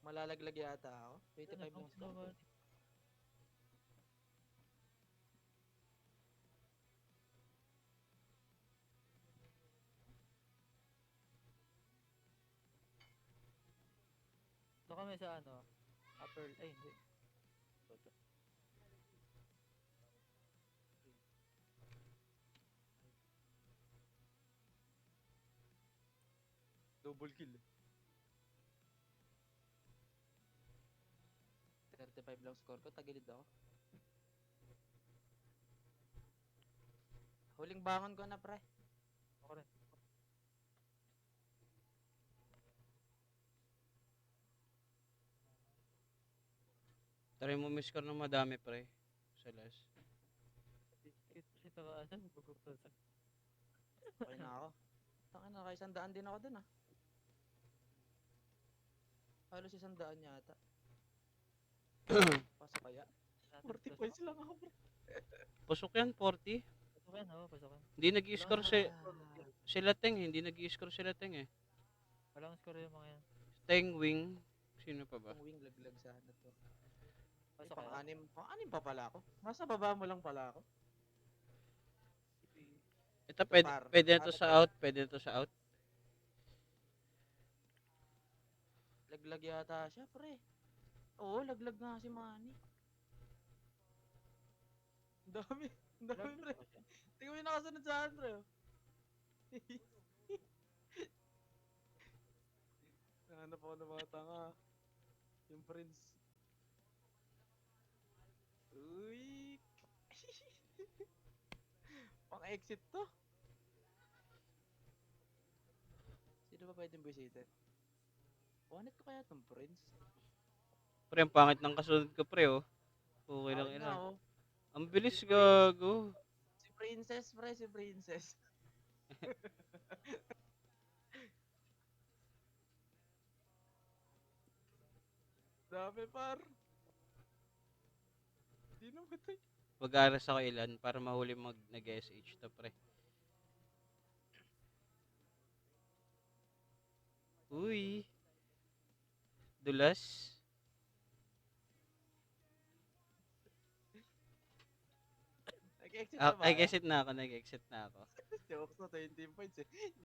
Malalaglag yata ako. Ano 25 bang lang score ko. ginawa? Ito kami sa ano, upper, ay hindi. Ito. Double kill eh. 35 lang score ko. Tagilid ako. Huling bangon ko na pre. Ako rin. Try mo miss ka ng madami, pre. Sa last. Ito ka, ano, bugukto sa. Okay na ako. Tangin na, kay sandaan din ako dun ah. Halos isang daan yata. Pasok kaya? 40 points lang ako pre. Pusok yan, 40. Pasukin, oo, pasukin. Hindi nag-i-score Ah, sila Teng. Hindi nag-i-score sila Teng eh. Walang score yung mga yan. Teng, Wing. Sino pa ba? yung wing laglag sana to. Ay, Pasok kaya. pang-anim pa pala ako. Nasa baba mo lang pala ako. Ito, Ito pwede, par. pwede na to Ano sa to? out. Pwede na to sa out. Laglag yata siya pre. Oo, laglag nga si Manny. Ang dami. Ang dami pre. Lag- siya. Tingnan mo yung nakasunod sa akin pre. Nahanap ako ng mga tanga. Yung prince. Uy. Pang-exit to. Sino ba pwedeng busitin? Wanted ko kaya tong prince? Pre, ang pangit ng kasunod ko, pre, oh. Okay lang, Akin nga ina. oh. Ang bilis, Si Prince. gago. Si Princess pre, si Princess. Dami par. Di na matay. Mag-aaras ako ilan para mahuli nag-SH to, pre. Uy. Dulas. Nag-exit Ah, na ba kayo? nag-exit na ako, nag-exit na ako. Jokes na 20 points eh.